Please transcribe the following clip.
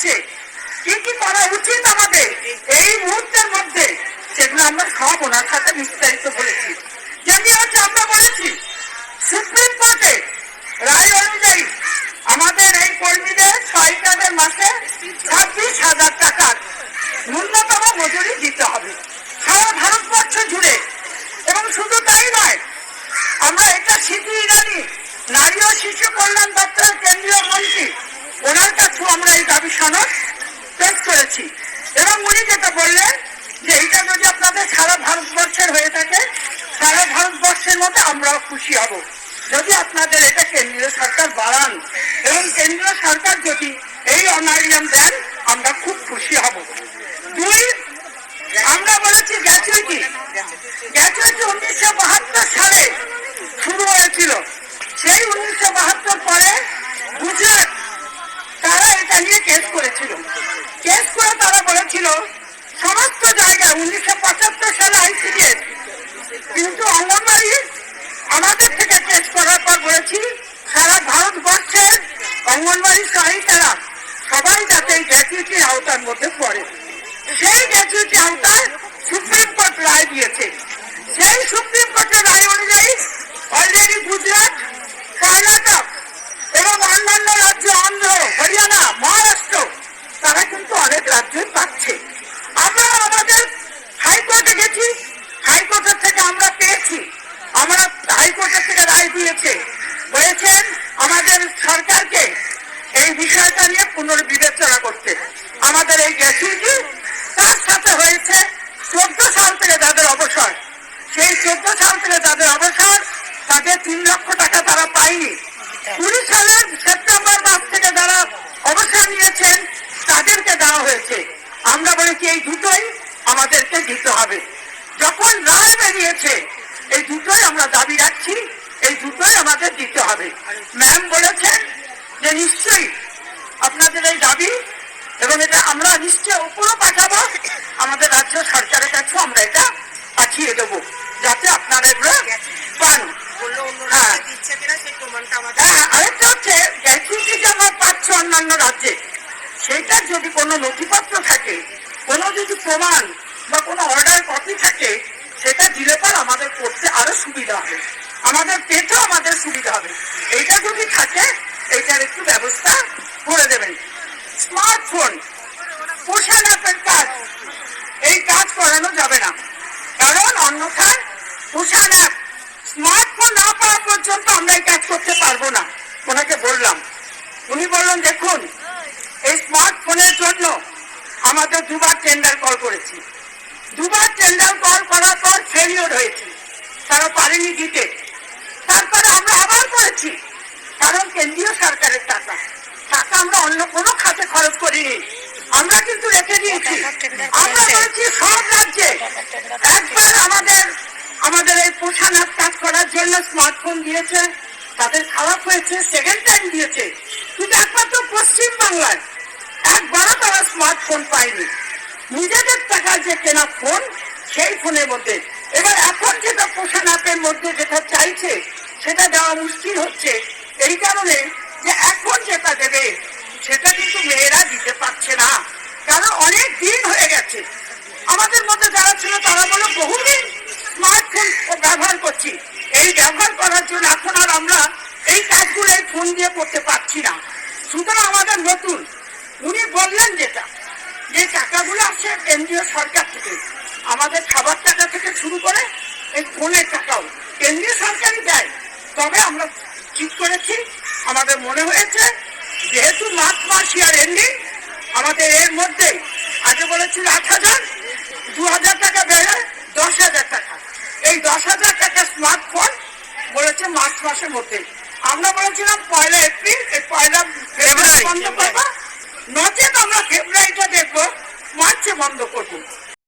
যাচ্ছে, কি কি করা উচিত আমাদের এই মুহূর্তের মধ্যে, সেগুলো আমরা সব ওনার সাথে বিস্তারিত বলেছি। যেমনি হচ্ছে আমরা বলেছি সুপ্রিম কোর্টে রায় অনুযায়ী আমাদের এই কর্মীদের সহায়িকাদের মাসে 26,000 টাকার ন্যূনতম মজুরি দিতে হবে সারা ভারতবর্ষ জুড়ে। এবং শুধু তাই নয়, আমরা এটা স্মৃতি ইরানি নারী ও শিশু কল্যাণ দপ্তরের কেন্দ্রীয় মন্ত্রী, ওনার কাছেও আমরা এই দাবি সনদ পেশ করেছি। এবং উনি যেটা বললেন যে এটা যদি আপনাদের সারা ভারতবর্ষের হয়ে থাকে, সারা ভারতবর্ষের মধ্যে আমরাও খুশি হব যদি আপনাদের এটা কেন্দ্রীয় সরকার বাড়ান, এবং কেন্দ্রীয় সরকার যদি এই অনারিয়াম দেন আমরা খুব খুশি হব। দুই, আমরা বলেছি গ্র্যাচুইটি 1972 সালে শুরু হয়েছিল। সেই 1972 পরে গুজরাট তারা এটা নিয়ে কেস করেছিল। কেস করে তারা বলেছিল সমস্ত জায়গায় 1975 সালে আইসিডিএস, কিন্তু অঙ্গনবাড়ি আমাদের থেকে কেস করার পর বলেছি সারা ভারতবর্ষের অঙ্গনবাড়ি সহায়িকারা সবাই যাতে এই গ্র্যাচুইটির আওতার মধ্যে পড়ে। সেই গ্র্যাচুইটি আওতায় সুপ্রিম কোর্ট রায় দিয়েছে। সেই সুপ্রিম কোর্টের রায় অনুযায়ী অলরেডি গুজরাট, কর্ণাটক এবং অন্যান্য রাজ্য, অন্ধ্র, হরিয়ানা, মহারাষ্ট্র, তারা কিন্তু অনেক রাজ্যই পাচ্ছে। আমরা আমাদের হাইকোর্টে গেছি, হাইকোর্টের থেকে আমরা পেয়েছি, আমরা হাইকোর্টের থেকে রায় দিয়েছে, বলেছেন আমাদের সরকারকে এই বিষয়টা নিয়ে পুনর্বিবেচনা করতে। আমাদের এই গ্র্যাচুইটি তার সাথে হয়েছে 14 সাল থেকে যাদের অবসর, সেই 14 সাল থেকে যাদের অবসর তাদের 3 লক্ষ টাকা তারা পায়নি। 20 সালের সেপ্টেম্বর মাস থেকে যারা অবসর নিয়েছেন তাদেরকে দেওয়া হয়েছে। আমরা বলেছি এই দুটোই আমাদেরকে দিতে হবে। যখন রায় বেরিয়েছে এই দুটোই আমরা দাবি রাখছি, এই দুটোই আমাদের দিতে হবে। ম্যাম বলেছেন যে নিশ্চয়ই আপনাদের এই দাবি, এবং এটা আমরা নিশ্চয় উপরও পাঠাবো, আমাদের রাজ্য সরকারের কাছে আমরা এটা পাঠিয়ে দেবো যাতে আপনারা এগুলো পান। আরেকটা হচ্ছে গ্র্যাচুইটি যে আমরা পাচ্ছি অন্যান্য রাজ্যে, সেটার যদি কোনো নথিপত্র থাকে, কোনো যদি প্রমাণ বা কোনো অর্ডার কপি থাকে, সেটা দিলে পর আমাদের করতে আরো সুবিধা হবে, আমাদের পেতেও আমাদের সুবিধা হবে। এইটা যদি থাকে এইটার একটু ব্যবস্থা করে দেবেন। স্মার্টফোন, পোষণ অ্যাপের কাজ, এই কাজ করানো যাবে না, কারণ অন্যথায় পোষণ অ্যাপ স্মার্টফোন না পাওয়া পর্যন্ত আমরা এই কাজ করতে পারবো না। ওনাকে বললাম, উনি বললেন দেখুন এই স্মার্টফোনের জন্য আমাদের 2বার টেন্ডার কল করেছি, 2বার টেন্ডার কল করার পর ফেলিওর হয়েছে, তারা পারেনি দিতে। তারপরে আমরা আবার করেছি, কারণ কেন্দ্রীয় সরকারের টাকা আমরা অন্য কোনো খাতে খরচ করিনি, আমরা কিন্তু রেখে দিয়েছি। আমরা বলেছি সব রাজ্যে একবার আমাদের এই পোষণ অ্যাপ কাজ করার জন্য স্মার্টফোন দিয়েছে, তাদের খারাপ হয়েছে, সেকেন্ড টাইম দিয়েছে, কিন্তু একমাত্র পশ্চিম বাংলায় একবারও তারা স্মার্টফোন পায়নি। নিজেদের টাকা যে কেনা ফোন, সেই ফোনের মধ্যে এবার এখন যেটা পোষণ অ্যাপের মধ্যে যেটা চাইছে সেটা দেওয়া মুশকিল হচ্ছে, এই কারণে যে এখন যেটা দেবে সেটা কিন্তু মেয়েরা দিতে পারছে না, কারণ অনেক দিন হয়ে গেছে। আমাদের মধ্যে যারা ছিল তারা বলো বহুদিন স্মার্টফোন ব্যবহার করছি, এই ব্যবহার করার জন্য এখন আর আমরা এই কাজগুলো এই ফোন দিয়ে করতে পারছি না। সুতরাং আমাদের নতুন উনি বললেন যেটা, যে টাকাগুলো আসছে কেন্দ্রীয় সরকার থেকে, আমাদের খাবার টাকা থেকে শুরু করে এই ফোনের টাকাও কেন্দ্রীয় সরকারই দেয়। তবে আমরা ঠিক করেছি, আমাদের মনে হয়েছে যেহেতু মাস ইয়ার এন্ডিং, আমাদের এর মধ্যে আগে বলেছিল 8,000, 2,000 টাকা বেড়ে 10,000 টাকা, এই 10,000 টাকা স্মার্টফোন বলেছে মাসের মধ্যে। আমরা বলেছিলাম 1 এপ্রিল, এই 1 ফেব্রুয়ারি বন্ধ করবো, নচেত আমরা ফেব্রুয়ারিটা দেখবো, মার্চে বন্ধ করবো।